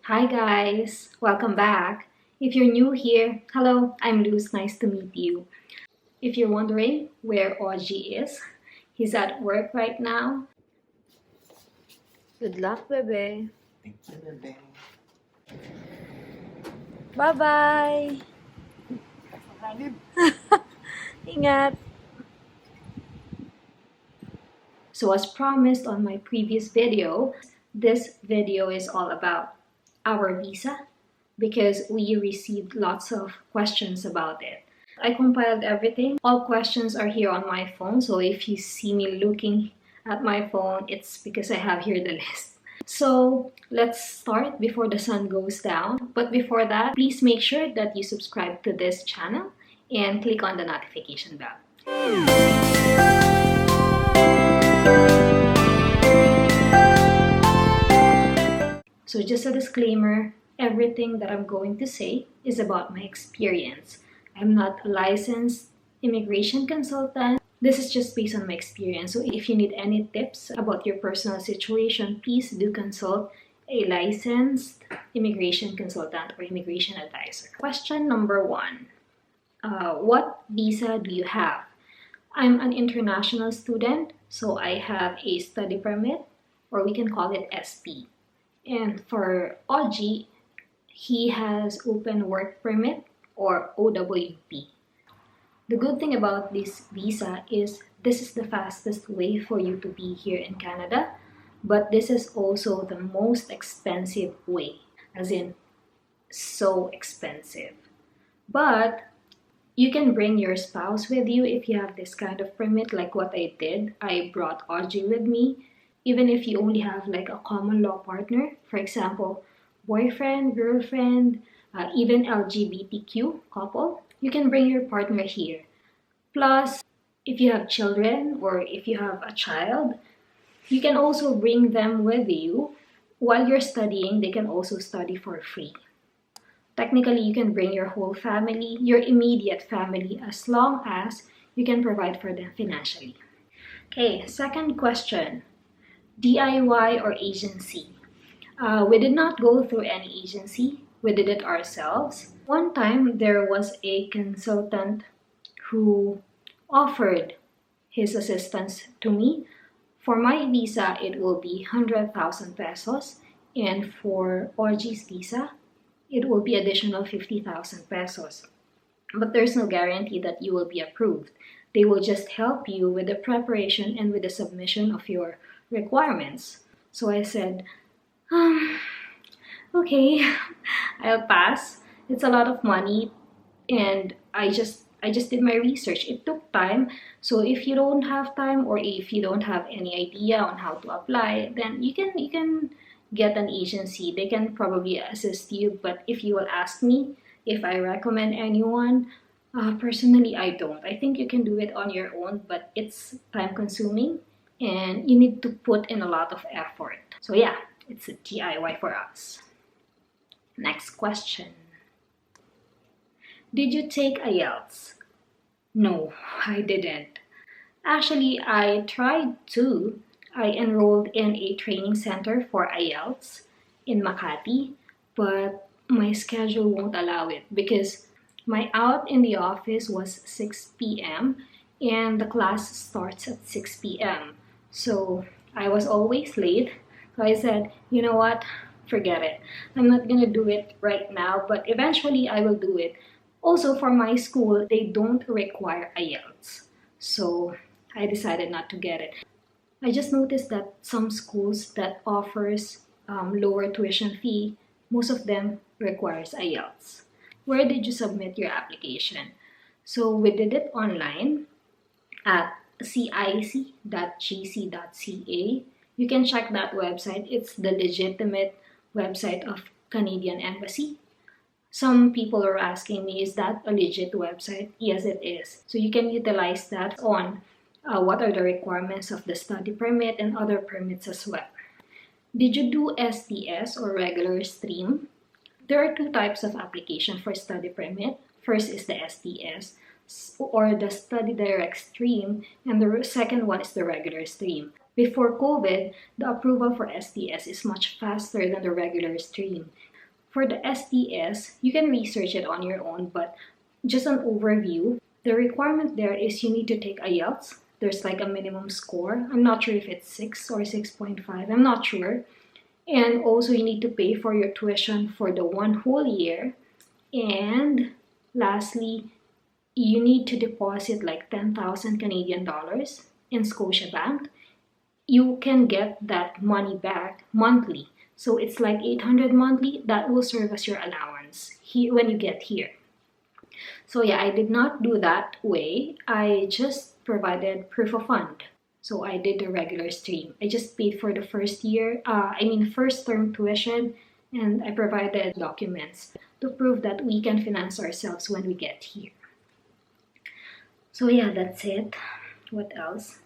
Hi guys, welcome back. If you're new here, hello, I'm Luz, nice to meet you. If you're wondering where Audrey is, he's at work right now. Good luck, bebe. Thank you, bebe. Bye-bye. Ingat. So as promised on my previous video, this video is all about our visa because we received lots of questions about it. I compiled everything. All questions are here on my phone, so if you see me looking at my phone, it's because I have here the list. So let's start before the sun goes down. But before that, please make sure that you subscribe to this channel and click on the notification bell. So just a disclaimer, everything that I'm going to say is about my experience. I'm not a licensed immigration consultant. This is just based on my experience. So if you need any tips about your personal situation, please do consult a licensed immigration consultant or immigration advisor. Question number 1. What visa do you have? I'm an international student, so I have a study permit, or we can call it SP. And for Oji, he has open work permit or OWP. The good thing about this visa is this is the fastest way for you to be here in Canada, but this is also the most expensive way, as in so expensive. But you can bring your spouse with you if you have this kind of permit, like what I did. I brought Audrey with me. Even if you only have like a common law partner, for example, boyfriend, girlfriend, even LGBTQ couple, you can bring your partner here. Plus, if you have children or if you have a child, you can also bring them with you. While you're studying, they can also study for free. Technically, you can bring your whole family, your immediate family, as long as you can provide for them financially. Okay, second question. DIY or agency? We did not go through any agency. We did it ourselves. One time, there was a consultant who offered his assistance to me. For my visa, it will be 100,000 pesos. And for Orgy's visa, it will be additional 50,000 pesos. But there's no guarantee that you will be approved. They will just help you with the preparation and with the submission of your requirements. So I said, okay, I'll pass. It's a lot of money, and I just did my research. It took time. So if you don't have time or if you don't have any idea on how to apply, then you can get an agency. They can probably assist you. But if you will ask me if I recommend anyone, personally, I don't. I think you can do it on your own, but it's time consuming and you need to put in a lot of effort. So yeah, it's a DIY for us. Next question. Did you take IELTS? No, I didn't. Actually, I tried to. I enrolled in a training center for IELTS in Makati, but my schedule won't allow it because my out in the office was 6 p.m. and the class starts at 6 p.m. So I was always late. So I said, you know what? Forget it. I'm not gonna do it right now, but eventually I will do it. Also, for my school, they don't require IELTS. So I decided not to get it. I just noticed that some schools that offers lower tuition fee, most of them requires IELTS. Where did you submit your application? So we did it online at cic.gc.ca. You can check that website. It's the legitimate website of Canadian Embassy. Some people are asking me, is that a legit website? Yes, it is. So you can utilize that on what are the requirements of the study permit and other permits as well. Did you do SDS or regular stream? There are two types of application for study permit. First is the SDS or the study direct stream, and the second one is the regular stream. Before COVID, the approval for SDS is much faster than the regular stream. For the SDS, you can research it on your own, but just an overview. The requirement there is you need to take IELTS. There's like a minimum score. I'm not sure if it's 6 or 6.5. I'm not sure. And also you need to pay for your tuition for the 1 whole year. And lastly, you need to deposit like 10,000 Canadian dollars in Scotiabank. You can get that money back monthly. So it's like 800 monthly. That will serve as your allowance here when you get here. So yeah, I did not do that way. I just provided proof of fund. So I did the regular stream. I just paid for the first term tuition, and I provided documents to prove that we can finance ourselves when we get here. So yeah, that's it. What else?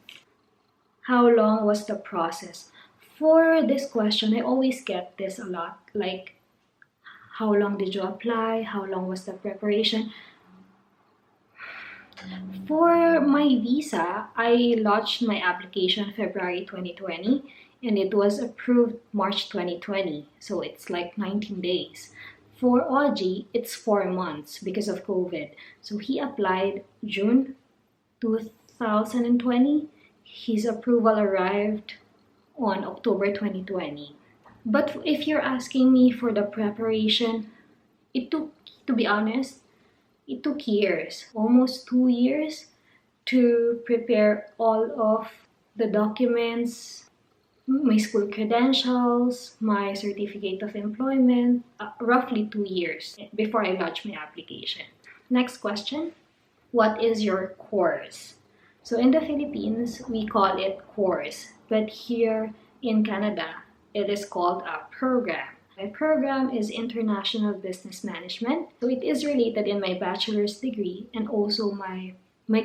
How long was the process? For this question, I always get this a lot. Like, how long did you apply? How long was the preparation? For my visa, I lodged my application February 2020 and it was approved March 2020. So it's like 19 days. For Oji, it's 4 months because of COVID. So he applied June 2020. His approval arrived on October 2020. But if you're asking me for the preparation, to be honest, it took years, almost 2 years, to prepare all of the documents, my school credentials, my certificate of employment, roughly 2 years before I lodged my application. Next question, what is your course? So in the Philippines, we call it course, but here in Canada, it is called a program. My program is International Business Management. So it is related in my bachelor's degree and also my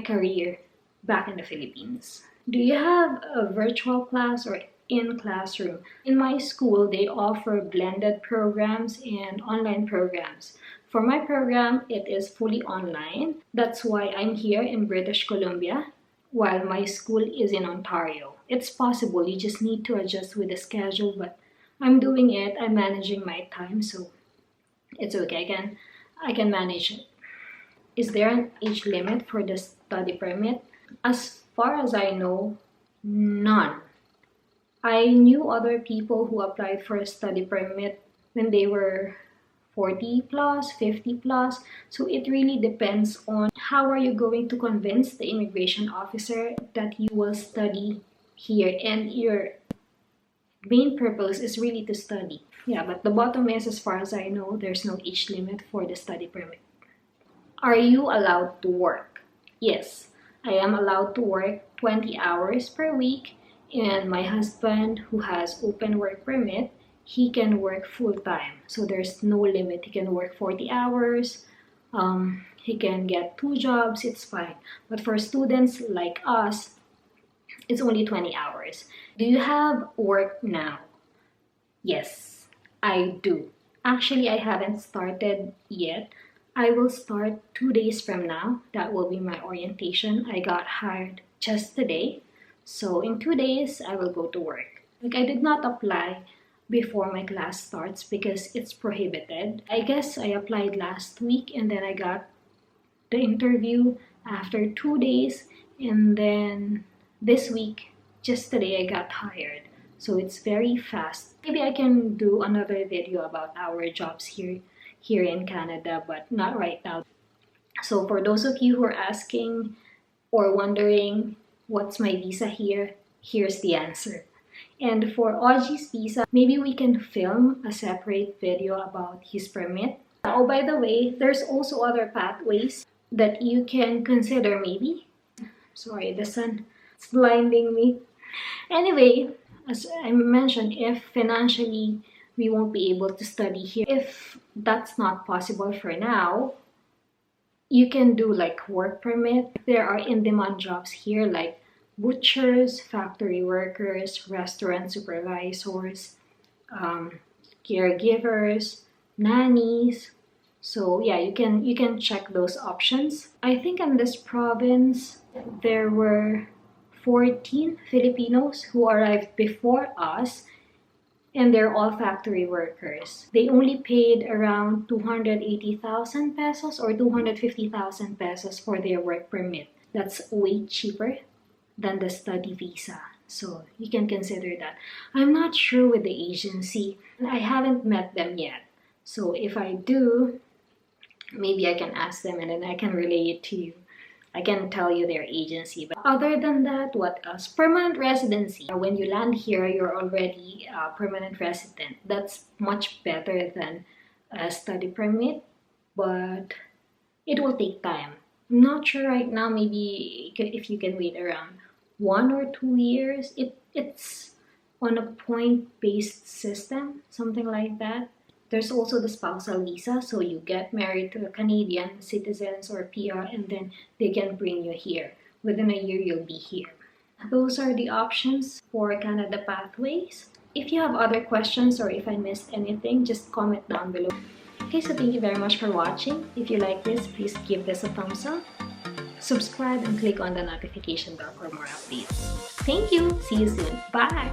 career back in the Philippines. Do you have a virtual class or in classroom? In my school, they offer blended programs and online programs. For my program, it is fully online. That's why I'm here in British Columbia while my school is in Ontario. It's possible, you just need to adjust with the schedule, but I'm doing it. I'm managing my time, so it's okay. I can manage it. Is there an age limit for the study permit? As far as I know, none. I knew other people who applied for a study permit when they were 40 plus, 50 plus. So it really depends on how are you going to convince the immigration officer that you will study here and your main purpose is really to study. Yeah, but the bottom is, as far as I know, there's no age limit for the study permit. Are you allowed to work? Yes, I am allowed to work 20 hours per week, and my husband, who has open work permit, he can work full-time. So there's no limit. He can work 40 hours. He can get 2 jobs. It's fine. But for students like us, it's only 20 hours. Do you have work now? Yes, I do. Actually, I haven't started yet. I will start 2 days from now. That will be my orientation. I got hired just today. So in 2 days, I will go to work. Like, I did not apply before my class starts because it's prohibited. I guess I applied last week and then I got the interview after 2 days, and then this week, just today, I got hired. So it's very fast. Maybe I can do another video about our jobs here in Canada, but not right now. So for those of you who are asking or wondering what's my visa here, here's the answer. And for Oji's visa, maybe we can film a separate video about his permit. Oh, by the way, there's also other pathways that you can consider maybe. Sorry, the sun is blinding me. Anyway, as I mentioned, if financially we won't be able to study here, if that's not possible for now, you can do like work permit. There are in-demand jobs here like butchers, factory workers, restaurant supervisors, caregivers, nannies. So yeah, you can check those options. I think in this province there were 14 Filipinos who arrived before us, and they're all factory workers. They only paid around 280,000 pesos or 250,000 pesos for their work permit. That's way cheaper than the study visa. So you can consider that. I'm not sure with the agency. I haven't met them yet. So if I do, maybe I can ask them and then I can relay it to you. I can tell you their agency. But other than that, what else? Permanent residency. When you land here, you're already a permanent resident. That's much better than a study permit, but it will take time. I'm not sure right now, maybe if you can wait around 1 or 2 years. It's on a point-based system, something like that. There's also the spousal visa, so you get married to a Canadian citizens or PR and then they can bring you here. Within a year, you'll be here. Those are the options for Canada pathways. If you have other questions or if I missed anything, just comment down below. Okay, so thank you very much for watching. If you like this, please give this a thumbs up. Subscribe and click on the notification bell for more updates. Thank you. See you soon. Bye.